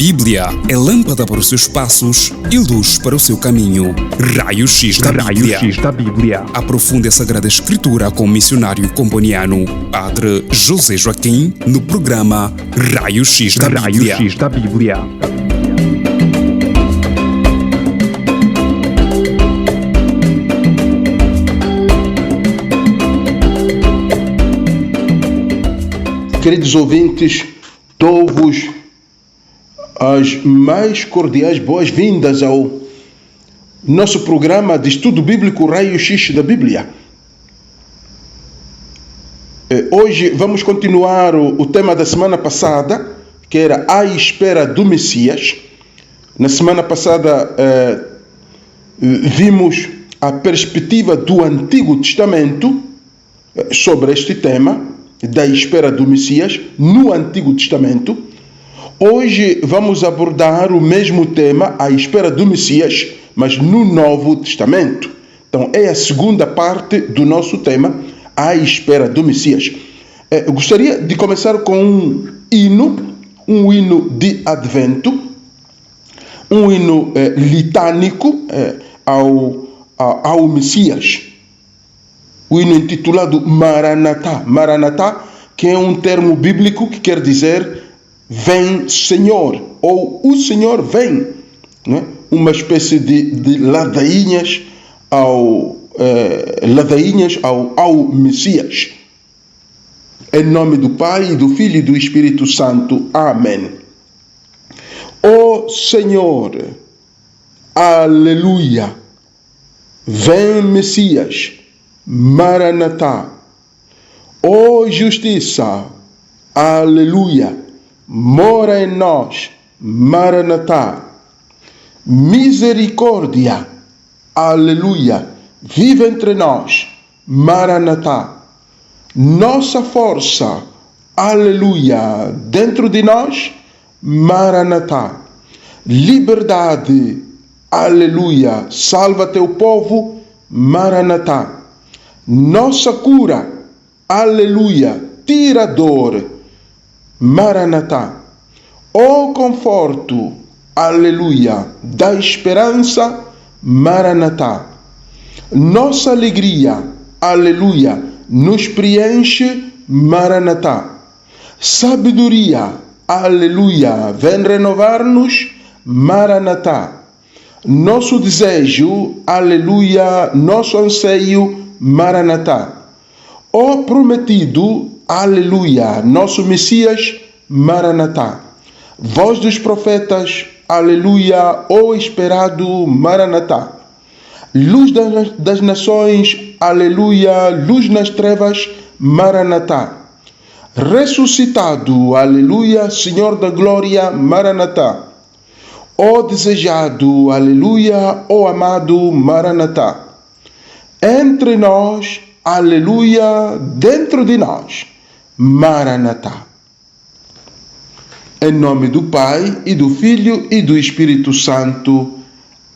Bíblia é lâmpada para os seus passos e luz para o seu caminho. Raio-X da Bíblia. Aprofunde a Sagrada Escritura com o missionário comboniano, Padre José Joaquim, no programa Raio-X da Bíblia. Queridos ouvintes, dou-vos as mais cordiais boas-vindas ao nosso programa de estudo bíblico Raio-X da Bíblia. Hoje vamos continuar o tema da semana passada, que era a espera do Messias. Na semana passada vimos a perspectiva do Antigo Testamento sobre este tema, da espera do Messias no Antigo Testamento. Hoje vamos abordar o mesmo tema, a espera do Messias, mas no Novo Testamento. Então é a segunda parte do nosso tema, a espera do Messias. Eu gostaria de começar com um hino de Advento, um hino litânico ao Messias. O hino intitulado Maranatá. Maranatá, que é um termo bíblico que quer dizer vem Senhor, ou o Senhor vem, né? Uma espécie de ladainhas ao Messias. Em nome do Pai, do Filho e do Espírito Santo. Amém. Ó Senhor, aleluia, vem Messias, Maranatá. Ó justiça, aleluia, mora em nós, Maranatá. Misericórdia, aleluia, vive entre nós, Maranatá. Nossa força, aleluia, dentro de nós, Maranatá. Liberdade, aleluia, salva teu povo, Maranatá. Nossa cura, aleluia, tira a dor, Maranatá. Ó conforto, aleluia, da esperança, Maranatá. Nossa alegria, aleluia, nos preenche, Maranatá. Sabedoria, aleluia, vem renovar-nos, Maranatá. Nosso desejo, aleluia, nosso anseio, Maranatá. Ó prometido, aleluia, nosso Messias, Maranatá. Voz dos profetas, aleluia, ó esperado, Maranatá. Luz das nações, aleluia, luz nas trevas, Maranatá. Ressuscitado, aleluia, Senhor da glória, Maranatá. Ó desejado, aleluia, ó amado, Maranatá. Entre nós, aleluia, dentro de nós, Maranatá. Em nome do Pai, e do Filho, e do Espírito Santo.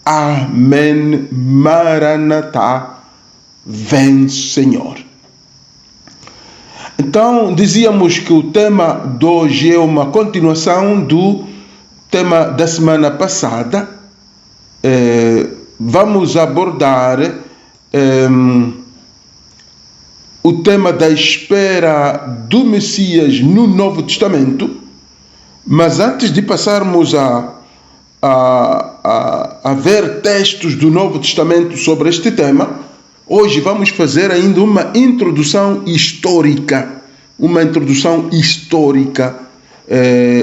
Amém. Maranatá, vem Senhor. Então, dizíamos que o tema de hoje é uma continuação do tema da semana passada. Vamos abordar o tema da espera do Messias no Novo Testamento, mas antes de passarmos a ver textos do Novo Testamento sobre este tema, hoje vamos fazer ainda uma introdução histórica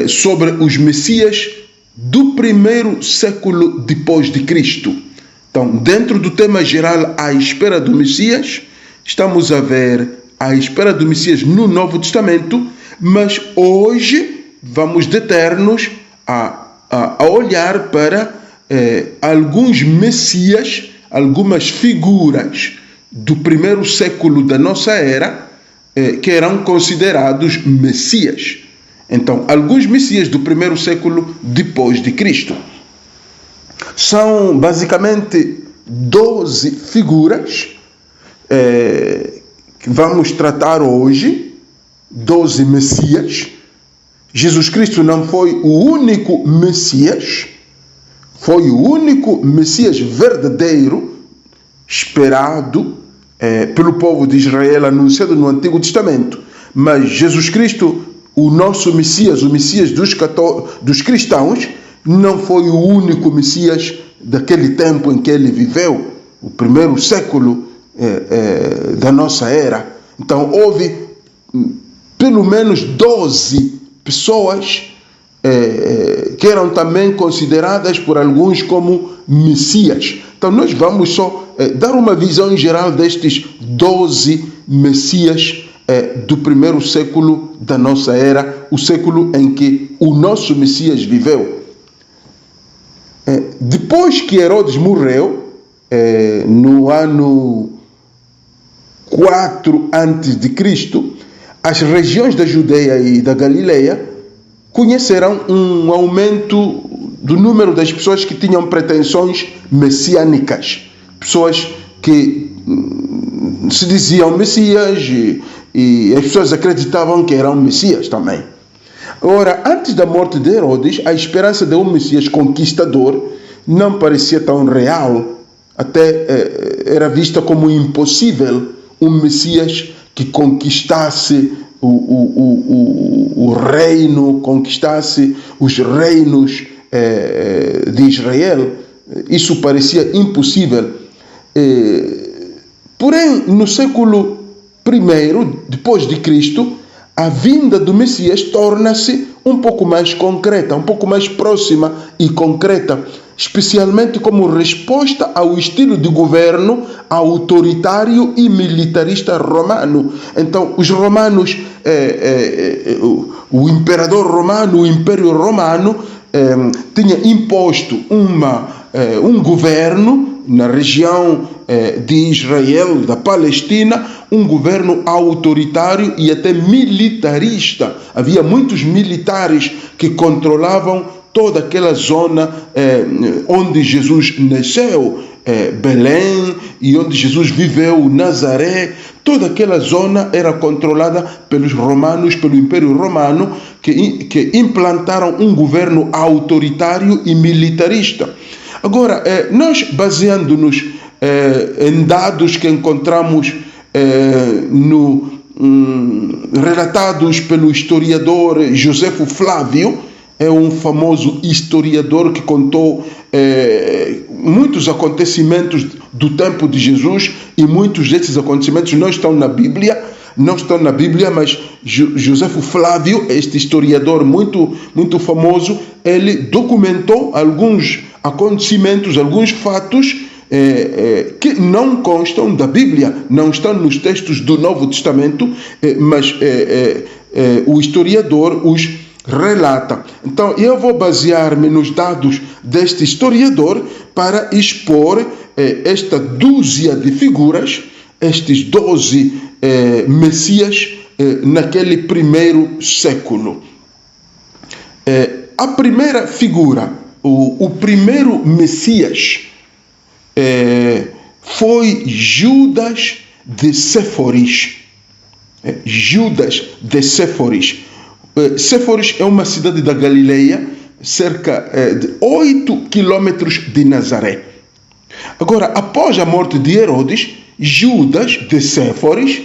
sobre os Messias do primeiro século depois de Cristo. Então, dentro do tema geral, a espera do Messias, estamos a ver a espera do Messias no Novo Testamento, mas hoje vamos deter-nos a olhar para alguns Messias, algumas figuras do primeiro século da nossa era, que eram considerados Messias. Então, alguns Messias do primeiro século depois de Cristo. São basicamente 12 figuras que vamos tratar hoje, 12 Messias, Jesus Cristo não foi o único Messias, foi o único Messias verdadeiro, esperado pelo povo de Israel, anunciado no Antigo Testamento. Mas Jesus Cristo, o nosso Messias, o Messias dos cristãos, não foi o único Messias daquele tempo em que ele viveu, o primeiro século da nossa era. Então houve pelo menos 12 pessoas que eram também consideradas por alguns como Messias. Então nós vamos só dar uma visão em geral destes 12 Messias do primeiro século da nossa era, o século em que o nosso Messias viveu. Depois que Herodes morreu, no ano 4 a.C., as regiões da Judeia e da Galileia conheceram um aumento do número das pessoas que tinham pretensões messiânicas, pessoas que se diziam Messias e as pessoas acreditavam que eram Messias também. Ora, antes da morte de Herodes, a esperança de um Messias conquistador não parecia tão real, até era vista como impossível um Messias que conquistasse o reino, conquistasse os reinos de Israel. Isso parecia impossível. Porém, no século I depois de Cristo, a vinda do Messias torna-se um pouco mais concreta, um pouco mais próxima e concreta, especialmente como resposta ao estilo de governo autoritário e militarista romano. Então, os romanos, o imperador romano, o Império Romano, tinha imposto um governo na região de Israel, da Palestina, um governo autoritário e até militarista. Havia muitos militares que controlavam toda aquela zona onde Jesus nasceu, Belém, e onde Jesus viveu, Nazaré. Toda aquela zona era controlada pelos romanos, pelo Império Romano, que implantaram um governo autoritário e militarista. Agora, nós baseando-nos em dados que encontramos relatados pelo historiador Josefo Flávio, é um famoso historiador que contou muitos acontecimentos do tempo de Jesus, e muitos desses acontecimentos não estão na Bíblia, mas Josefo Flávio, este historiador muito famoso, ele documentou alguns acontecimentos, alguns fatos que não constam da Bíblia, não estão nos textos do Novo Testamento, mas o historiador os relata. Então eu vou basear-me nos dados deste historiador para expor esta dúzia de figuras, estes 12 Messias naquele primeiro século. A primeira figura, o primeiro Messias, foi Judas de Séforis. Judas de Séforis. Séforis é uma cidade da Galileia, cerca de 8 quilômetros de Nazaré. Agora, após a morte de Herodes, Judas de Séforis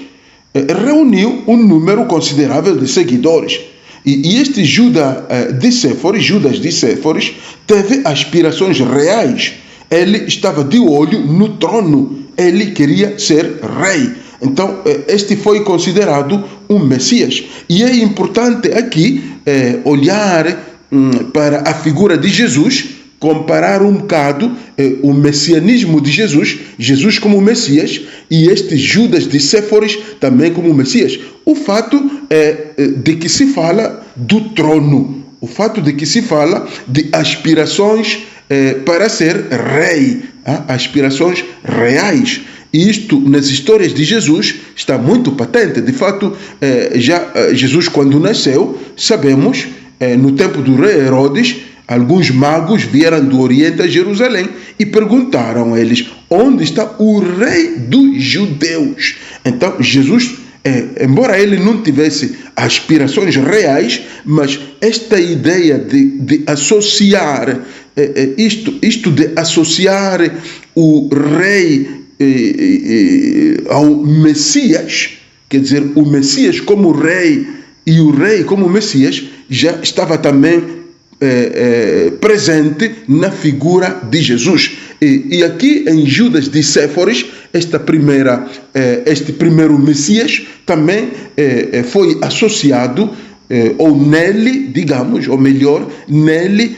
reuniu um número considerável de seguidores. E este Judas de Séforis, teve aspirações reais. Ele estava de olho no trono. Ele queria ser rei. Então, este foi considerado um Messias. E é importante aqui olhar para a figura de Jesus, comparar um bocado o messianismo de Jesus como Messias, e este Judas de Séforis também como Messias. O fato de que se fala do trono, o fato de que se fala de aspirações para ser rei, aspirações reais. E isto, nas histórias de Jesus, está muito patente. De fato, Jesus, quando nasceu, sabemos, no tempo do rei Herodes, alguns magos vieram do Oriente a Jerusalém e perguntaram a eles: onde está o rei dos judeus? Então, Jesus Embora ele não tivesse aspirações reais, mas esta ideia de associar, isto de associar o rei ao Messias, quer dizer, o Messias como rei e o rei como Messias, já estava também presente na figura de Jesus. E aqui em Judas de Séforis, este primeiro Messias também foi associado, ou nele, digamos, ou melhor, nele,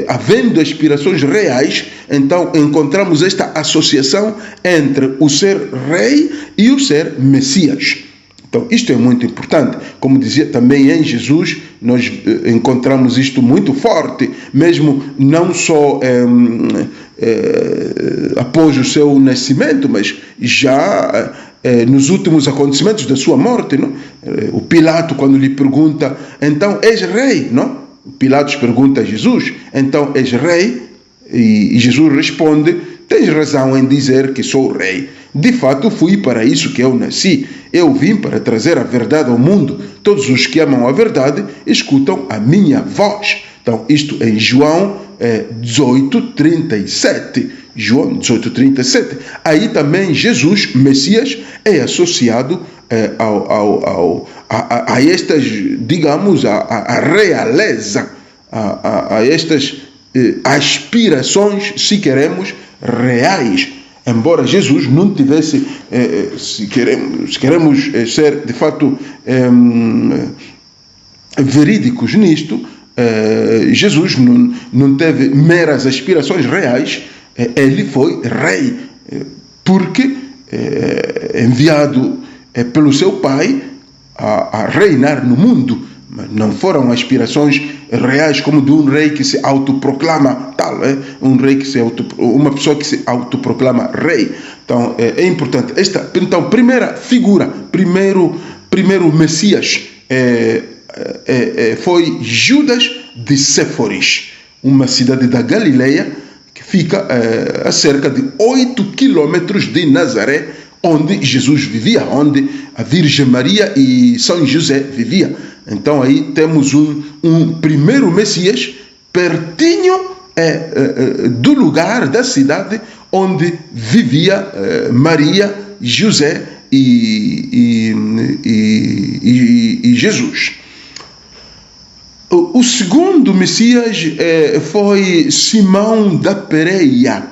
havendo aspirações reais, então encontramos esta associação entre o ser rei e o ser Messias. Então, isto é muito importante. Como dizia também em Jesus, nós encontramos isto muito forte, mesmo não só após o seu nascimento, mas já nos últimos acontecimentos da sua morte. Não? O Pilato, quando lhe pergunta, então és rei? Não? Pilatos pergunta a Jesus, então és rei? E Jesus responde, tens razão em dizer que sou rei. De fato, fui para isso que eu nasci. Eu vim para trazer a verdade ao mundo. Todos os que amam a verdade escutam a minha voz. Então, isto em João 18:37. João 18:37. Aí também Jesus, Messias, é associado a estas, digamos, a realeza, a estas aspirações, se queremos, reais. Embora Jesus não tivesse, se queremos ser de fato verídicos nisto, Jesus não teve meras aspirações reais, ele foi rei, porque enviado pelo seu pai a reinar no mundo. Não foram aspirações reais como de um rei que se autoproclama tal, uma pessoa que se autoproclama rei. Então é importante. Então, primeira figura, primeiro Messias foi Judas de Séforis, uma cidade da Galileia que fica a cerca de 8 quilômetros de Nazaré, onde Jesus vivia, onde a Virgem Maria e São José viviam. Então aí temos um primeiro Messias pertinho do lugar, da cidade onde vivia Maria, José e Jesus. O segundo Messias foi Simão da Pérea.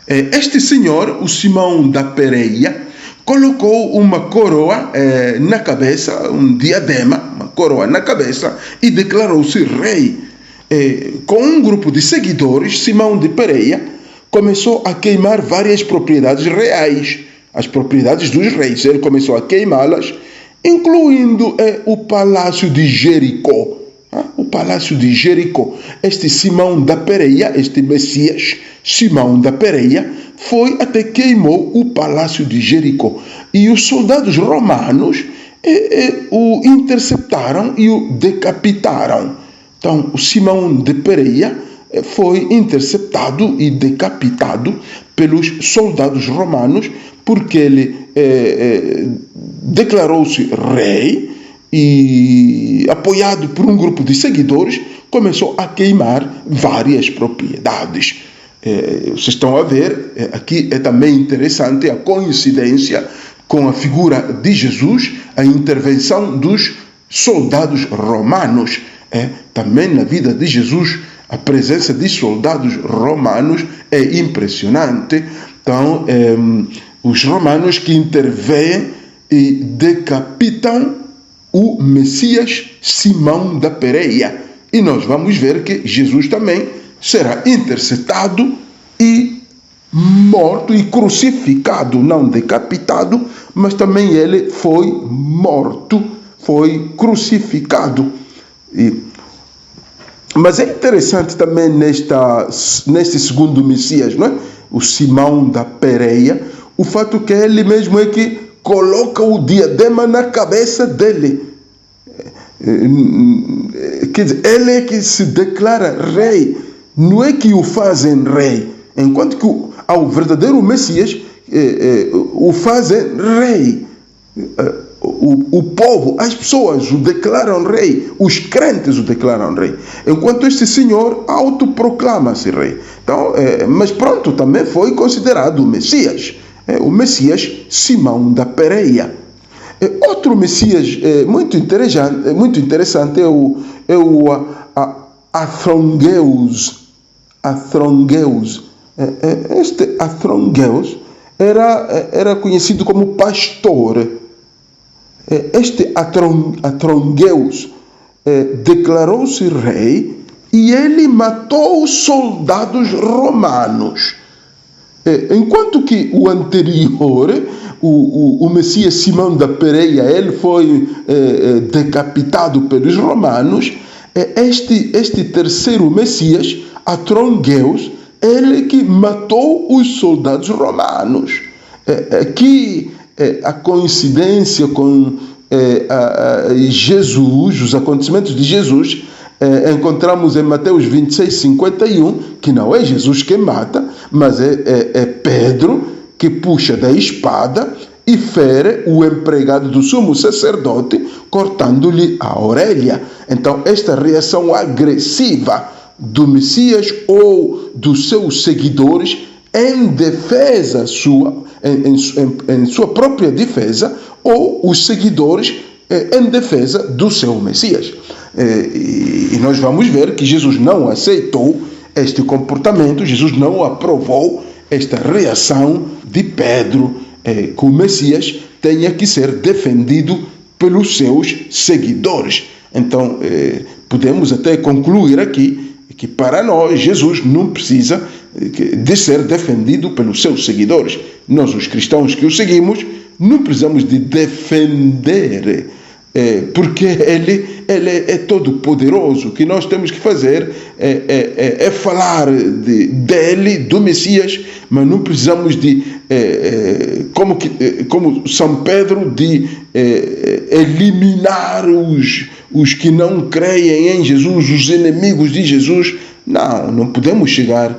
Este senhor, o Simão da Pérea, colocou uma coroa na cabeça, um diadema, uma coroa na cabeça, e declarou-se rei. Com um grupo de seguidores, Simão de Pérea começou a queimar várias propriedades reais, as propriedades dos reis. Ele começou a queimá-las, incluindo o palácio de Jericó. O palácio de Jericó. Este Simão da Pérea, este Messias, Simão da Pérea, foi até queimou o palácio de Jericó. E os soldados romanos o interceptaram e o decapitaram. Então, o Simão de Pérea foi interceptado e decapitado pelos soldados romanos porque ele declarou-se rei e, apoiado por um grupo de seguidores, começou a queimar várias propriedades. Vocês estão a ver, aqui é também interessante a coincidência com a figura de Jesus, a intervenção dos soldados romanos. Também na vida de Jesus, a presença de soldados romanos é impressionante. Então, os romanos que intervêm e decapitam o Messias Simão da Pérea. E nós vamos ver que Jesus também será interceptado e morto e crucificado, não decapitado, mas também ele foi morto, foi crucificado. Mas é interessante também neste segundo Messias, não é? O Simão da Pérea, o fato que ele mesmo é que coloca o diadema na cabeça dele. Quer dizer, ele é que se declara rei, não é que o fazem rei, enquanto que ao verdadeiro Messias o fazem rei. o povo, as pessoas o declaram rei, os crentes o declaram rei, enquanto este senhor autoproclama-se rei. Então, mas pronto, também foi considerado o Messias, o Messias Simão da Pereia. Outro Messias muito interessante é o Athrongeus. Este Athrongeus era conhecido como pastor. Este Athrongeus declarou-se rei e ele matou os soldados romanos. Enquanto que o anterior, o Messias Simão da Pereia, ele foi decapitado pelos romanos, este terceiro Messias, Athrongeus, ele que matou os soldados romanos. Aqui a coincidência com Jesus, os acontecimentos de Jesus, encontramos em Mateus 26, 51, que não é Jesus que mata, mas é Pedro que puxa da espada e fere o empregado do sumo sacerdote, cortando-lhe a orelha. Então, esta reação agressiva do Messias ou dos seus seguidores em defesa sua, em sua própria defesa, ou os seguidores em defesa do seu Messias. E nós vamos ver que Jesus não aceitou este comportamento, Jesus não aprovou esta reação de Pedro, que o Messias tenha que ser defendido pelos seus seguidores. Então, podemos até concluir aqui que para nós Jesus não precisa de ser defendido pelos seus seguidores. Nós, os cristãos que o seguimos, não precisamos de defender, porque ele é todo poderoso. O que nós temos que fazer é falar dele, do Messias, mas não precisamos de, como São Pedro, de eliminar os que não creem em Jesus, os inimigos de Jesus. Não podemos chegar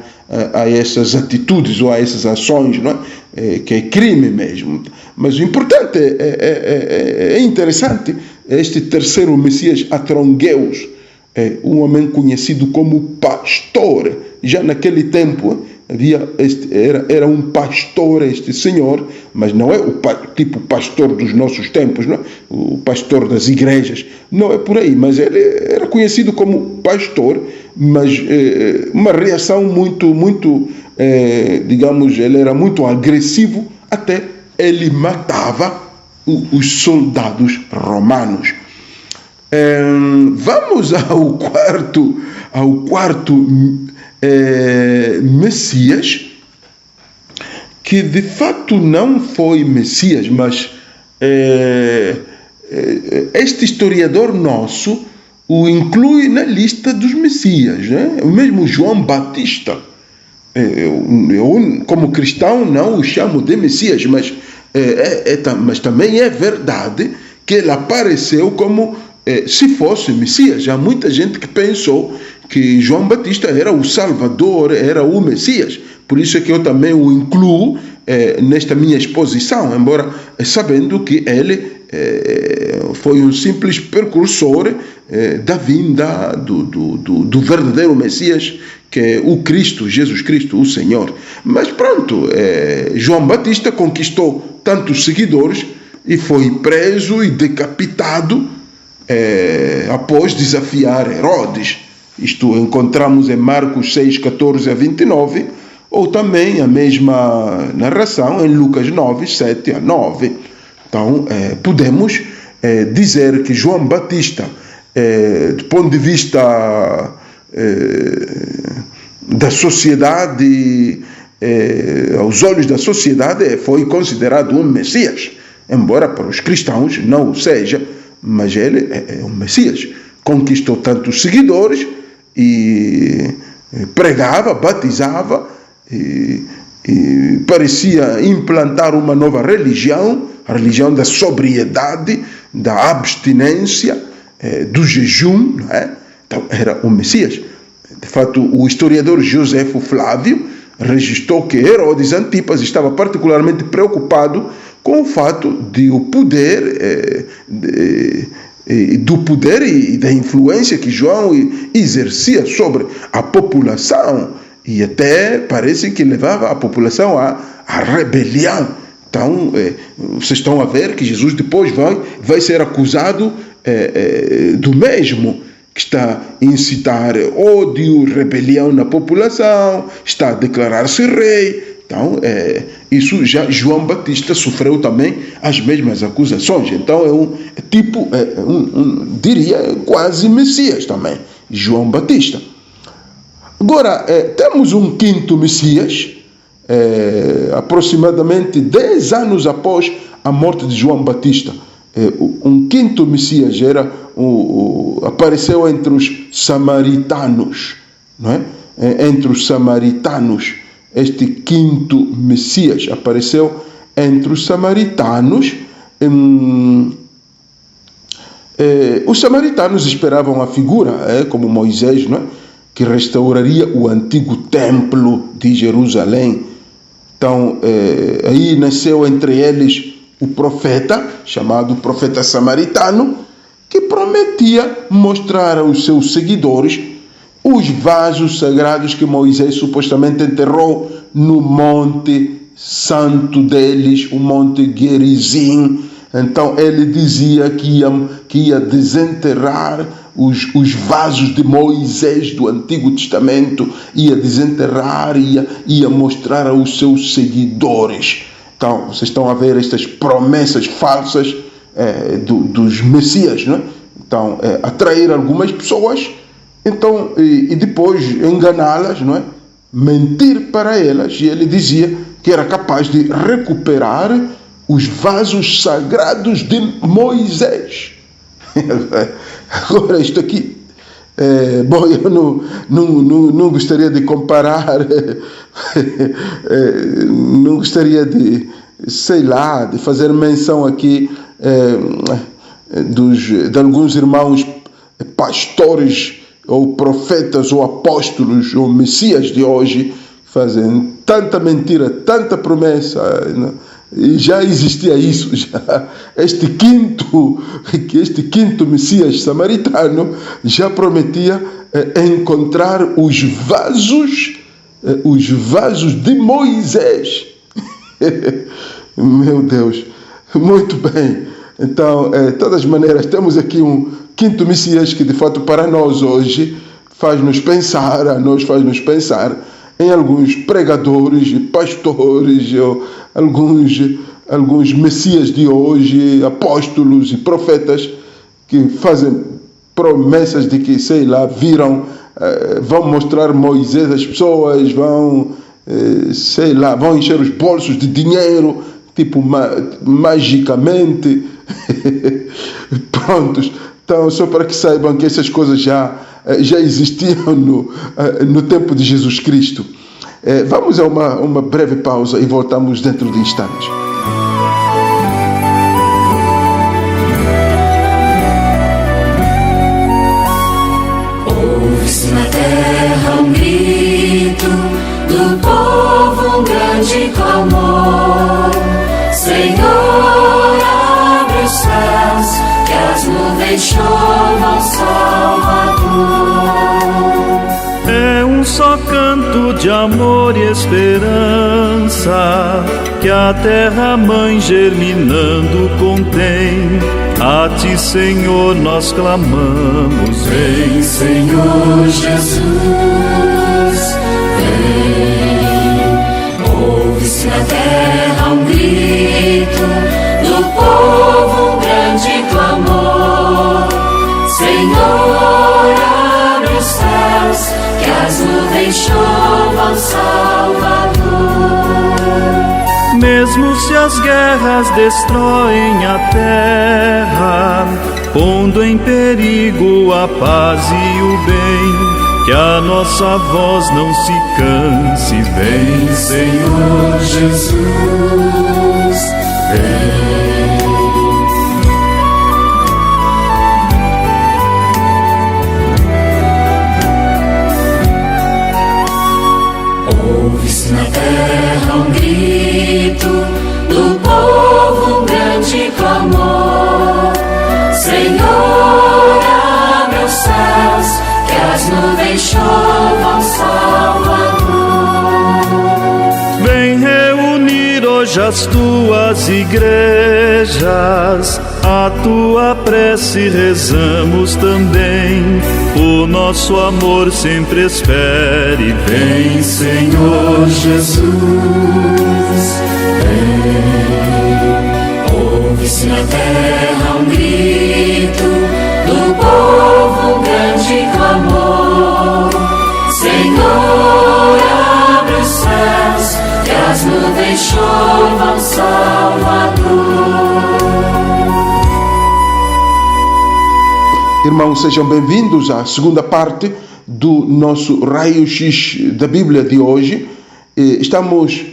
a essas atitudes ou a essas ações, não é? Que é crime mesmo. Mas o importante é interessante, este terceiro Messias, Athrongeus, um homem conhecido como pastor. Já naquele tempo era um pastor este senhor, mas não é o tipo pastor dos nossos tempos, não é? O pastor das igrejas, não é por aí, mas ele era conhecido como pastor, mas uma reação muito, digamos, ele era muito agressivo, até ele matava os soldados romanos. Vamos ao quarto Messias, que de fato não foi Messias, mas este historiador nosso o inclui na lista dos Messias, né? O mesmo João Batista. Eu, como cristão, não o chamo de Messias, mas também é verdade que ele apareceu como se fosse Messias. Há muita gente que pensou que João Batista era o Salvador, era o Messias. Por isso é que eu também o incluo nesta minha exposição, embora sabendo que ele foi um simples precursor da vinda do verdadeiro Messias, que é o Cristo, Jesus Cristo, o Senhor. Mas pronto, João Batista conquistou tantos seguidores e foi preso e decapitado após desafiar Herodes. Isto encontramos em Marcos 6, 14 a 29, ou também a mesma narração em Lucas 9, 7 a 9. Então, podemos dizer que João Batista, do ponto de vista da sociedade, aos olhos da sociedade, foi considerado um Messias, embora para os cristãos não o seja, mas ele é um Messias. Conquistou tantos seguidores e pregava, batizava e parecia implantar uma nova religião, a religião da sobriedade, da abstinência, do jejum, não é? Então era o Messias. De fato, o historiador Joséfo Flávio registrou que Herodes Antipas estava particularmente preocupado com o fato de o poder, do poder e da influência que João exercia sobre a população, e até parece que levava a população à rebelião. Então, vocês estão a ver que Jesus depois vai ser acusado do mesmo, que está a incitar ódio, rebelião na população, está a declarar-se rei. Então, isso já João Batista sofreu também as mesmas acusações. Então, diria, quase Messias também, João Batista. Agora, temos um quinto Messias, aproximadamente 10 anos após a morte de João Batista. Um quinto Messias apareceu entre os samaritanos, não é? Entre os samaritanos, este quinto Messias apareceu entre os samaritanos. Os samaritanos esperavam a figura, como Moisés, não é? Que restauraria o antigo templo de Jerusalém. Então, aí nasceu entre eles o profeta, chamado profeta samaritano, que prometia mostrar aos seus seguidores os vasos sagrados que Moisés supostamente enterrou no monte santo deles, o monte Gerizim. Então ele dizia que ia desenterrar os vasos de Moisés do Antigo Testamento, ia desenterrar, ia mostrar aos seus seguidores. Então, vocês estão a ver estas promessas falsas dos Messias, não é? Então, atrair algumas pessoas, então, e depois enganá-las, não é? Mentir para elas, e ele dizia que era capaz de recuperar os vasos sagrados de Moisés. Agora, isto aqui, bom, eu não gostaria de comparar, não gostaria de, de fazer menção aqui de alguns irmãos pastores, ou profetas, ou apóstolos, ou messias de hoje, fazem tanta mentira, tanta promessa, né? E já existia isso, já. Este quinto Messias samaritano já prometia encontrar os vasos de Moisés. Meu Deus, muito bem. Então, de todas as maneiras, temos aqui um quinto Messias que, de fato, para nós hoje, faz-nos pensar em alguns pregadores e pastores, ou alguns messias de hoje, apóstolos e profetas, que fazem promessas de que, vão mostrar Moisés às pessoas, vão encher os bolsos de dinheiro, tipo, magicamente. Prontos. Então, só para que saibam que essas coisas já existiam no tempo de Jesus Cristo. Vamos a uma breve pausa e voltamos dentro de instantes. Ouve-se na terra um grito do povo, um grande clamor. Senhor, abre os céus, que as nuvens chovam Salvador. É um só canto de amor e esperança que a terra-mãe germinando contém. A ti, Senhor, nós clamamos. Vem, Senhor Jesus, vem. Ouve-se na terra um grito do povo, um grande clamor. Senhor, abre os céus, que as nuvens chovam Salvador. Mesmo se as guerras destroem a terra, pondo em perigo a paz e o bem, que a nossa voz não se canse. Vem, Senhor Jesus, vem. Ouve-se na terra um grito do povo, hoje as tuas igrejas, a tua prece rezamos também. O nosso amor sempre espere. Vem, Senhor Jesus, vem. Ouve-se na terra um grito do povo, um grande clamor. Senhor, abre os céus, que as nuvens chovam, Salvador. Irmãos, sejam bem-vindos à segunda parte do nosso raio-x da Bíblia de hoje. Estamos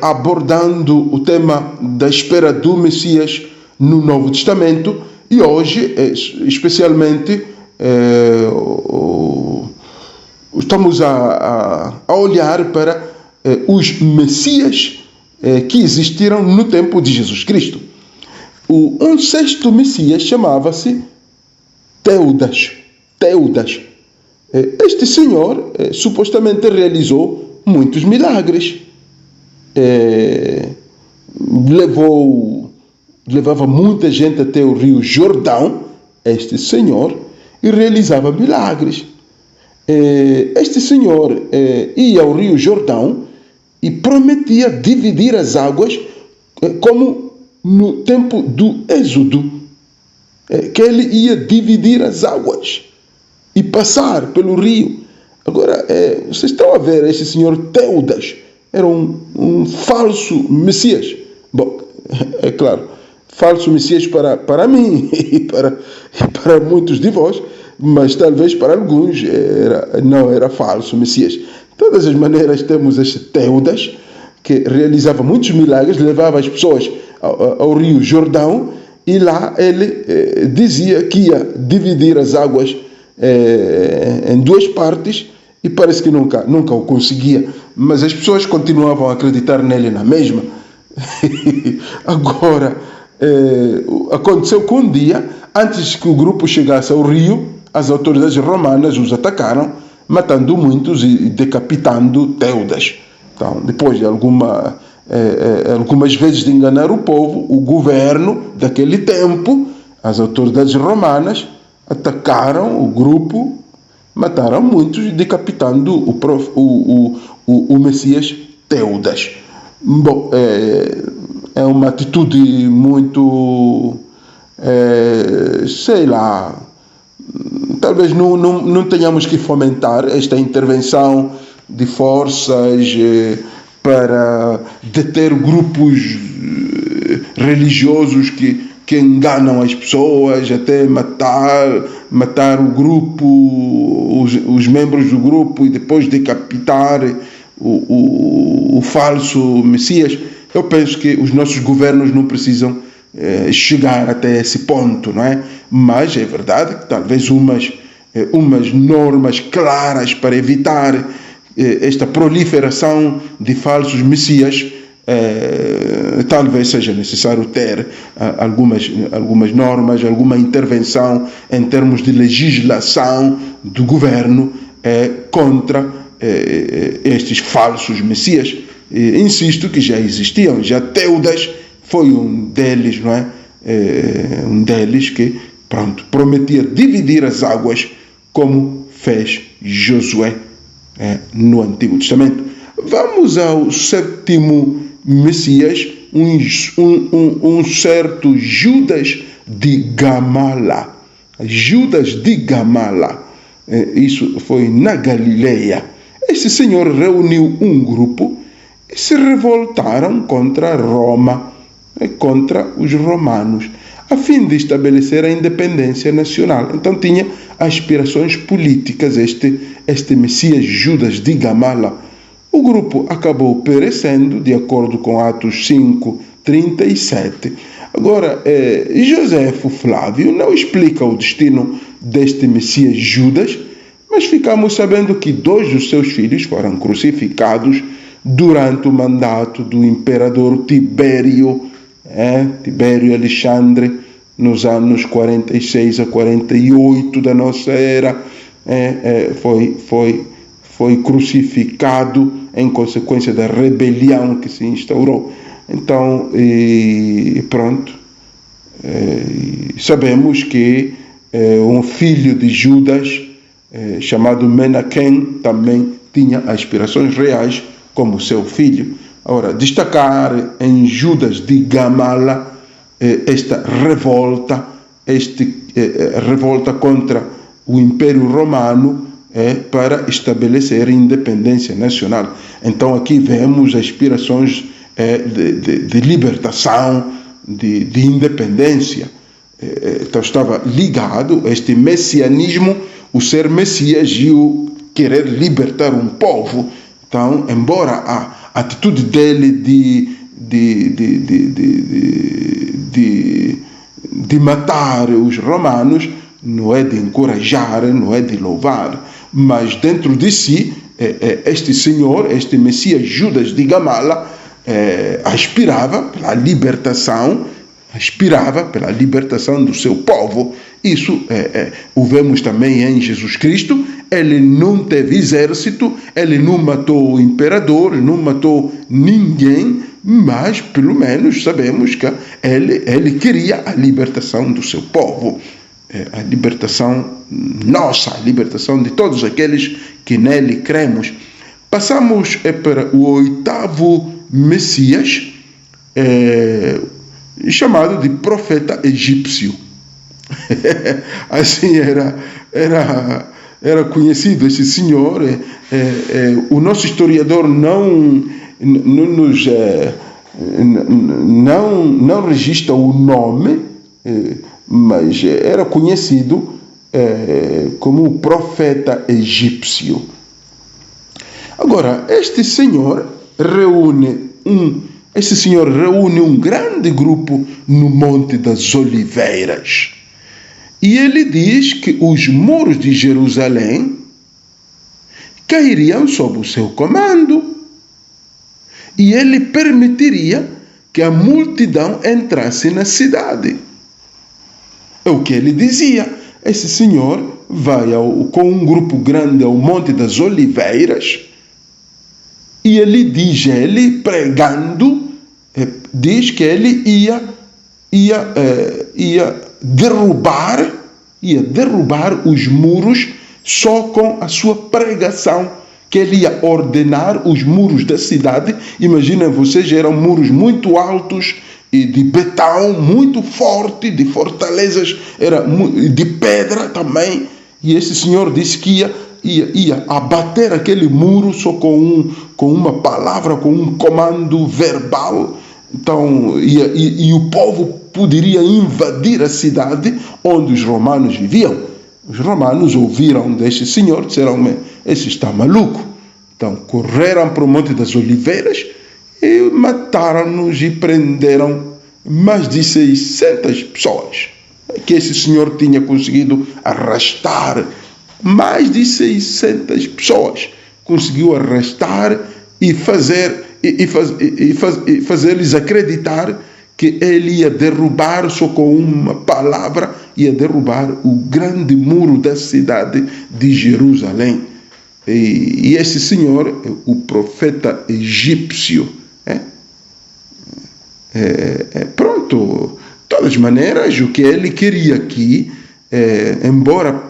abordando o tema da espera do Messias no Novo Testamento e hoje, especialmente, estamos a olhar para os Messias que existiram no tempo de Jesus Cristo. Um sexto Messias chamava-se Teudas. Este senhor supostamente realizou muitos milagres. Levava muita gente até o rio Jordão, este senhor, e realizava milagres. Este senhor ia ao rio Jordão e prometia dividir as águas como no tempo do Êxodo, que ele ia dividir as águas e passar pelo rio. Agora, vocês estão a ver, este senhor Teudas era um falso Messias. Bom, é claro, falso Messias para mim e para muitos de vós, mas talvez para alguns não era falso Messias. De todas as maneiras, temos este Teudas, que realizava muitos milagres, levava as pessoas ao rio Jordão, e lá ele dizia que ia dividir as águas em duas partes, e parece que nunca o conseguia, mas as pessoas continuavam a acreditar nele na mesma. Agora, aconteceu que um dia, antes que o grupo chegasse ao rio, as autoridades romanas os atacaram, matando muitos e decapitando Teudas. Então, depois de algumas vezes de enganar o povo, o governo daquele tempo, as autoridades romanas, atacaram o grupo, mataram muitos e decapitando o Messias Teudas. Bom, é uma atitude muito, talvez não tenhamos que fomentar esta intervenção de forças para deter grupos religiosos que enganam as pessoas, até matar o grupo, os membros do grupo, e depois decapitar o falso Messias. Eu penso que os nossos governos não precisam chegar até esse ponto, não é? Mas é verdade que talvez umas normas claras para evitar esta proliferação de falsos messias, talvez seja necessário ter algumas normas, alguma intervenção em termos de legislação do governo contra estes falsos messias. Insisto que já existiam, já Teudas foi um deles, não é? Um deles que, prometia dividir as águas como fez Josué no Antigo Testamento. Vamos ao sétimo Messias, um certo Judas de Gamala. Judas de Gamala, isso foi na Galileia. Esse senhor reuniu um grupo e se revoltaram contra Roma, contra os romanos, a fim de estabelecer a independência nacional. Então tinha aspirações políticas este Messias Judas de Gamala. O grupo acabou perecendo, de acordo com Atos 5:37. Agora, Joséfo Flávio não explica o destino deste Messias Judas, mas ficamos sabendo que 2 dos seus filhos foram crucificados durante o mandato do imperador Tibério Alexandre, nos anos 46 a 48 da nossa era. Foi crucificado em consequência da rebelião que se instaurou. Então, pronto, sabemos que um filho de Judas, chamado Menahem, também tinha aspirações reais como seu filho. Ora, destacar em Judas de Gamala esta revolta, revolta contra o Império Romano para estabelecer independência nacional. Então aqui vemos aspirações de libertação, de independência. Então estava ligado a este messianismo, o ser Messias e o querer libertar um povo. Então, embora a atitude dele de matar os romanos não é de encorajar, não é de louvar, mas dentro de si, este Senhor, este Messias Judas de Gamala, aspirava pela libertação do seu povo. Isso o vemos também em Jesus Cristo. Ele não teve exército, ele não matou o imperador, não matou ninguém, mas pelo menos sabemos que ele queria a libertação do seu povo, a libertação nossa, a libertação de todos aqueles que nele cremos. Passamos para o 8º Messias, chamado de profeta egípcio. Assim era conhecido esse senhor. O nosso historiador não registra o nome, mas era conhecido como o profeta egípcio. Agora, esse senhor reúne um grande grupo no Monte das Oliveiras. E ele diz que os muros de Jerusalém cairiam sob o seu comando. E ele permitiria que a multidão entrasse na cidade. É o que ele dizia. Esse senhor vai com um grupo grande ao Monte das Oliveiras. E ele pregando, diz que ele ia derrubar os muros só com a sua pregação, que ele ia ordenar os muros da cidade. Imaginem vocês, eram muros muito altos e de betão, muito forte, de fortalezas, de pedra também. E esse senhor disse que ia abater aquele muro só com uma palavra, com um comando verbal. Então, e o povo poderia invadir a cidade onde os romanos viviam. Os romanos ouviram deste senhor, disseram: esse está maluco. Então correram para o Monte das Oliveiras e mataram-nos e prenderam mais de 600 pessoas. Que esse senhor tinha conseguido arrastar mais de 600 pessoas. Conseguiu arrastar e fazer-lhes acreditar que ele ia derrubar só com uma palavra, ia derrubar o grande muro da cidade de Jerusalém. E esse senhor, o profeta egípcio, pronto, de todas as maneiras, o que ele queria aqui, embora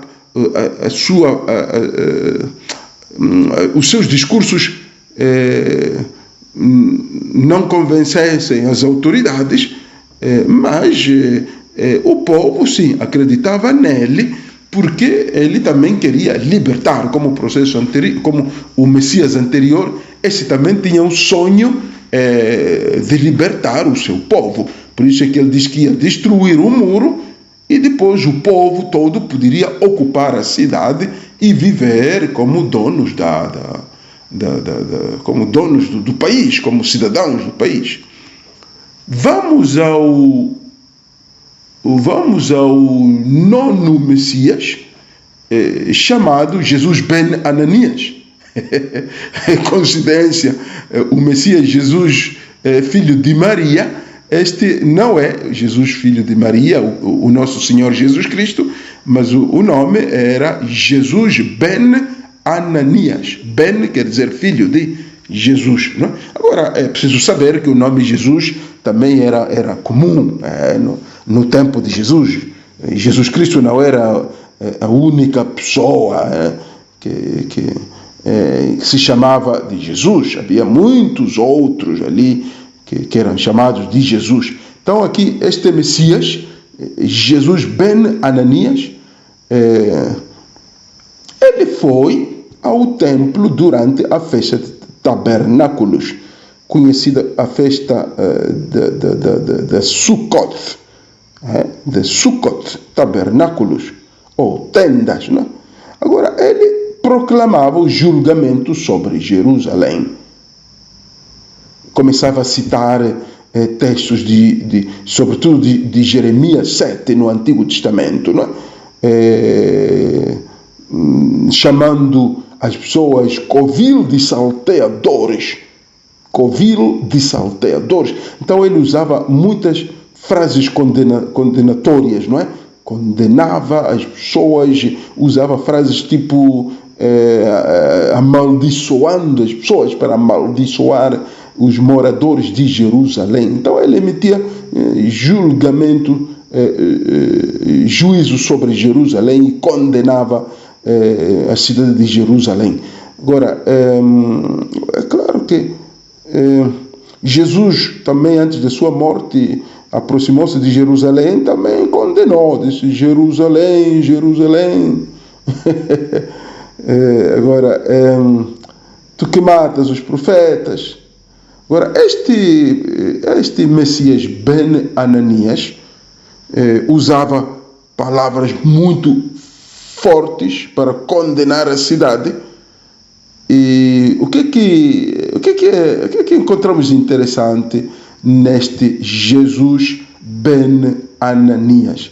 os seus discursos não convencessem as autoridades, mas o povo sim acreditava nele, porque ele também queria libertar, como o processo anterior, como o Messias anterior. Esse também tinha um sonho de libertar o seu povo. Por isso é que ele diz que ia destruir o muro e depois o povo todo poderia ocupar a cidade e viver como donos como donos do país, como cidadãos do país. Vamos ao 9º Messias, chamado Jesus ben Ananias. Coincidência, o Messias Jesus, filho de Maria. Este não é Jesus, filho de Maria, o nosso Senhor Jesus Cristo, mas o nome era Jesus ben Ananias. Ben quer dizer filho de, Jesus. Não é? Agora, é preciso saber que o nome Jesus também era comum no tempo de Jesus. Jesus Cristo não era a única pessoa que se chamava de Jesus. Havia muitos outros ali que eram chamados de Jesus. Então aqui, este Messias, Jesus ben Ananias, ele foi ao templo durante a festa de tabernáculos, conhecida a festa de Sukkot, de Sukkot, tabernáculos, ou tendas. Não? Agora, ele proclamava o julgamento sobre Jerusalém. Começava a citar textos sobretudo de Jeremias 7 no Antigo Testamento, não é? Chamando as pessoas covil de salteadores. Covil de salteadores. Então ele usava muitas frases condenatórias, não é? Condenava as pessoas, usava frases tipo amaldiçoando as pessoas para amaldiçoar os moradores de Jerusalém. Então ele emitia julgamento, juízo sobre Jerusalém e condenava a cidade de Jerusalém. Agora, é claro que Jesus também, antes de sua morte, aproximou-se de Jerusalém, também condenou, disse: Jerusalém, Jerusalém. Agora, tu que matas os profetas. Agora, este Messias ben Ananias usava palavras muito fortes para condenar a cidade. E o que encontramos de interessante neste Jesus ben Ananias?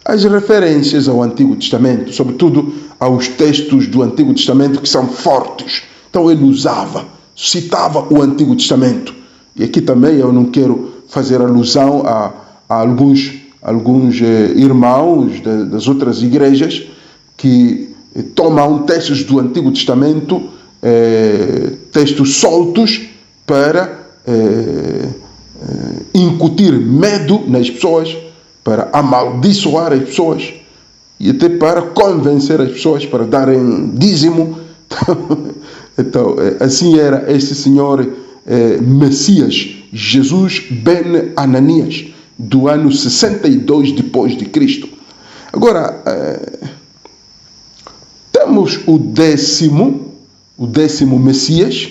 As referências ao Antigo Testamento, sobretudo aos textos do Antigo Testamento que são fortes. Então ele citava o Antigo Testamento. E aqui também eu não quero fazer alusão a alguns irmãos das outras igrejas que tomam textos do Antigo Testamento, textos soltos, para incutir medo nas pessoas, para amaldiçoar as pessoas e até para convencer as pessoas para darem dízimo. Então, assim era este senhor Messias, Jesus ben Ananias, do ano 62 depois de Cristo. Agora, temos o décimo Messias,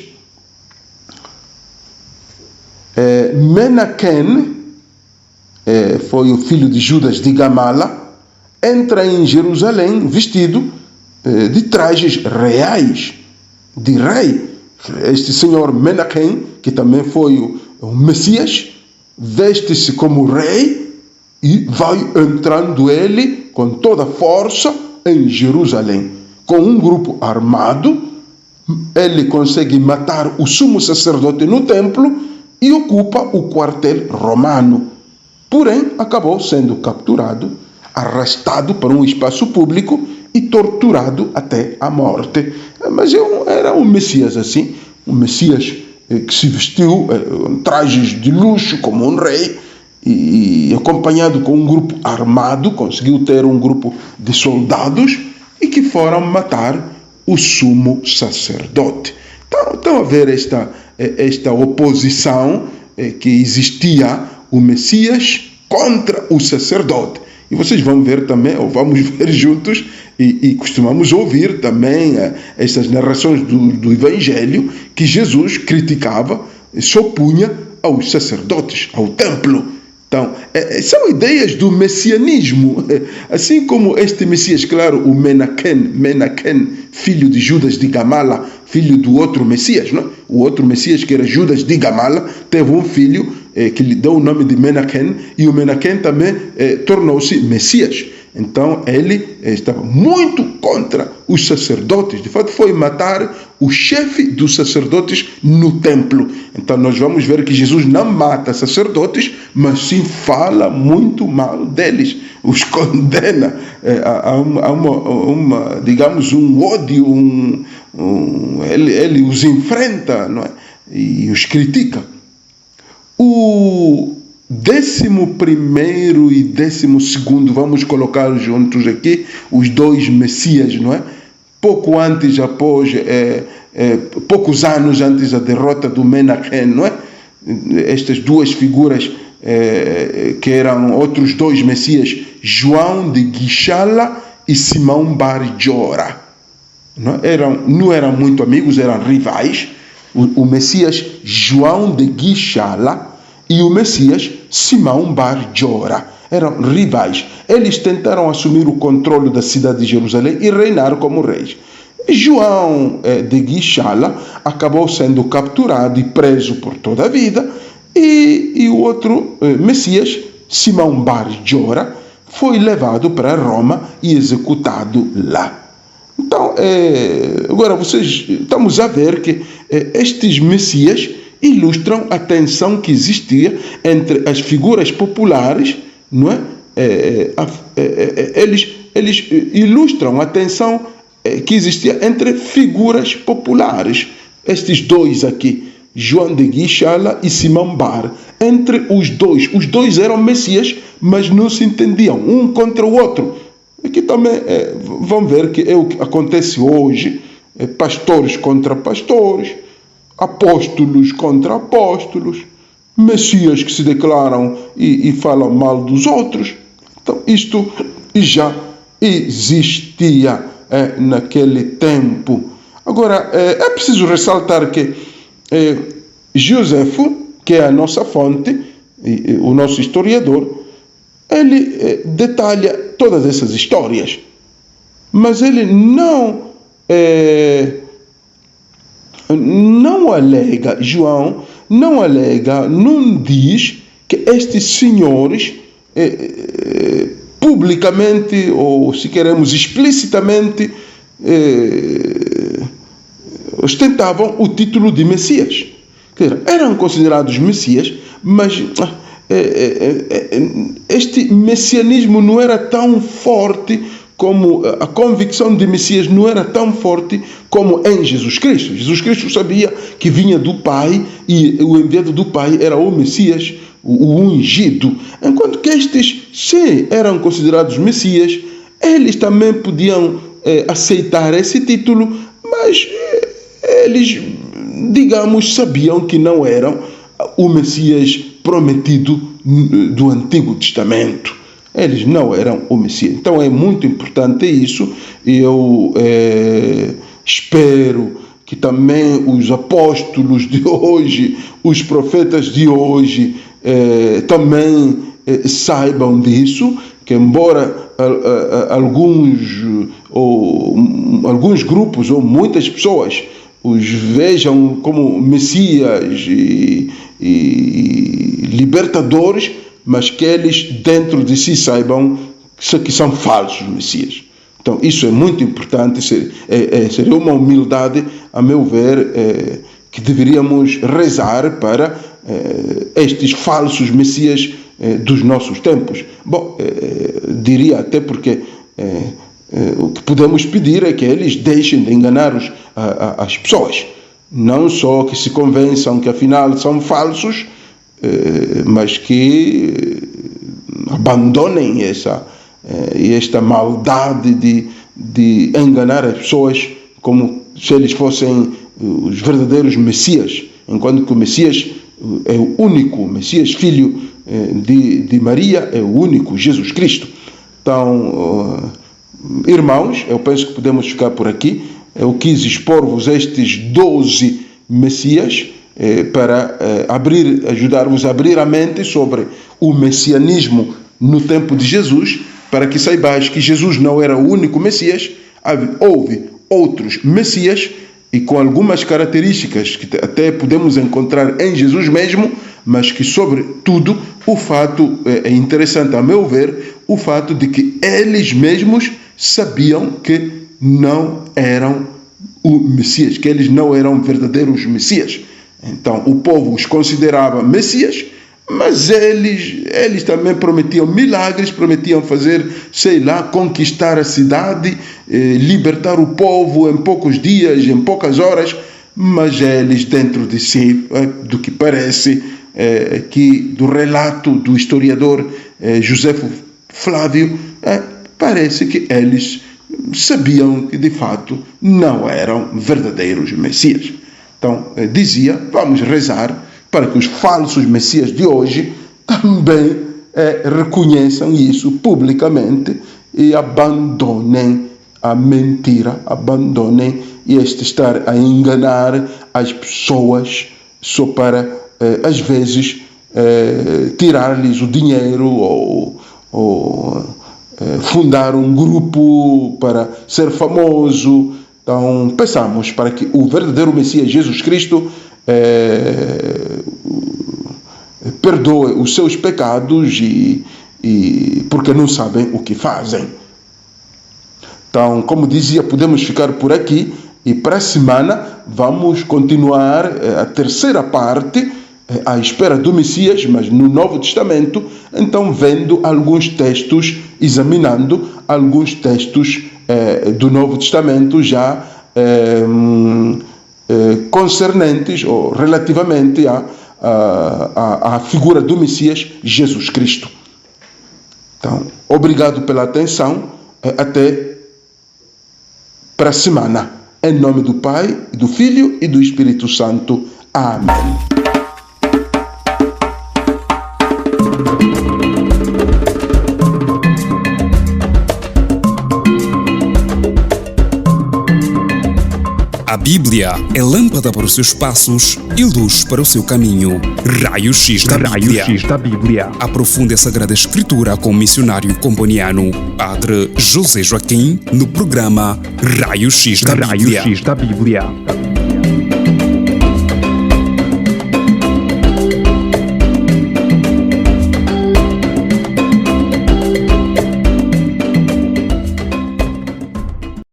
Menahem, foi o filho de Judas de Gamala, entra em Jerusalém vestido de trajes reais, de rei. Este senhor Menahem, que também foi o Messias, veste-se como rei e vai entrando ele com toda a força em Jerusalém. Com um grupo armado, ele consegue matar o sumo sacerdote no templo e ocupa o quartel romano. Porém, acabou sendo capturado, arrastado para um espaço público e torturado até a morte. Mas era um Messias assim, um Messias que se vestiu em trajes de luxo como um rei e acompanhado com um grupo armado, conseguiu ter um grupo de soldados e que foram matar o sumo sacerdote. Então a ver esta oposição que existia, o Messias contra o sacerdote. E vocês vão ver também, ou vamos ver juntos, e costumamos ouvir também estas narrações do Evangelho, que Jesus criticava, se opunha aos sacerdotes, ao templo. Então, são ideias do messianismo. Assim como este Messias, claro, o Menahem, filho de Judas de Gamala, filho do outro Messias, não? O outro Messias, que era Judas de Gamala, teve um filho que lhe deu o nome de Menahem, e o Menahem também tornou-se Messias. Então ele estava muito contra os sacerdotes. De fato, foi matar o chefe dos sacerdotes no templo. Então nós vamos ver que Jesus não mata sacerdotes, mas sim fala muito mal deles, os condena. Há digamos, um ódio, Ele os enfrenta, não é? E os critica. O 11º e 12º, vamos colocar juntos aqui, os dois Messias, não é? Poucos anos antes da derrota do Menahem, não é? Estas duas figuras que eram outros dois Messias, João de Gischala e Simão Bar Jora. Não eram muito amigos, eram rivais. O Messias João de Gischala e o Messias Simão Bar Jora eram rivais. Eles tentaram assumir o controle da cidade de Jerusalém e reinar como reis. João de Gischala acabou sendo capturado e preso por toda a vida, e o outro Messias, Simão Bar Jora, foi levado para Roma e executado lá. Então, agora estamos a ver que estes Messias ilustram a tensão que existia entre as figuras populares, não é? Eles ilustram a tensão que existia entre figuras populares. Estes dois aqui, João de Gischala e Simão Bar, entre os dois eram Messias, mas não se entendiam um contra o outro. Aqui também vão ver que é o que acontece hoje, pastores contra pastores, apóstolos contra apóstolos, Messias que se declaram e falam mal dos outros. Então isto já existia naquele tempo. Agora, é preciso ressaltar que Josefo, que é a nossa fonte, o nosso historiador, ele detalha todas essas histórias, mas ele não alega, João não diz que estes senhores publicamente, ou se queremos explicitamente, ostentavam o título de Messias. Quer dizer, eram considerados Messias, mas este messianismo não era tão forte como a convicção de Messias não era tão forte como em Jesus Cristo. Jesus Cristo sabia que vinha do Pai e o enviado do Pai era o Messias, o ungido. Enquanto que estes, sim, eram considerados Messias, eles também podiam aceitar esse título, mas eles, digamos, sabiam que não eram o Messias prometido do Antigo Testamento. Eles não eram o Messias. Então é muito importante isso, e eu espero que também os apóstolos de hoje, os profetas de hoje, também saibam disso, que embora alguns grupos ou muitas pessoas os vejam como Messias e libertadores, mas que eles dentro de si saibam que são falsos Messias. Então isso é muito importante, seria uma humildade, a meu ver, que deveríamos rezar para estes falsos Messias dos nossos tempos. Bom, diria até porque o que podemos pedir é que eles deixem de enganar as pessoas, não só que se convençam que afinal são falsos, mas que abandonem esta maldade de enganar as pessoas como se eles fossem os verdadeiros Messias, enquanto que o Messias é o único, o Messias filho de Maria é o único, Jesus Cristo. Então, irmãos, eu penso que podemos ficar por aqui. Eu quis expor-vos estes 12 Messias para ajudar-vos a abrir a mente sobre o messianismo no tempo de Jesus, para que saibais que Jesus não era o único Messias, houve outros Messias, e com algumas características que até podemos encontrar em Jesus mesmo, mas que, sobretudo, o fato é interessante, a meu ver, o fato de que eles mesmos sabiam que não eram o Messias, que eles não eram verdadeiros Messias. Então, o povo os considerava Messias, Mas eles também prometiam milagres, prometiam fazer, conquistar a cidade, libertar o povo em poucos dias, em poucas horas, mas eles dentro de si, do que parece, do relato do historiador Josefo Flávio, parece que eles sabiam que de fato não eram verdadeiros Messias. Então dizia, vamos rezar para que os falsos Messias de hoje também reconheçam isso publicamente e abandonem a mentira, abandonem este estar a enganar as pessoas só para, às vezes, tirar-lhes o dinheiro ou fundar um grupo para ser famoso. Então, peçamos para que o verdadeiro Messias Jesus Cristo perdoe os seus pecados e porque não sabem o que fazem. Então, como dizia, podemos ficar por aqui e para a semana vamos continuar a terceira parte, à espera do Messias, mas no Novo Testamento, então vendo alguns textos, examinando alguns textos do Novo Testamento já concernentes ou relativamente à figura do Messias Jesus Cristo. Então, obrigado pela atenção, até para a semana. Em nome do Pai, do Filho e do Espírito Santo. Amém. A Bíblia é lâmpada para os seus passos e luz para o seu caminho. Raio-X da Bíblia. Aprofunde a Sagrada Escritura com o missionário comboniano, Padre José Joaquim, no programa Raio-X da Bíblia.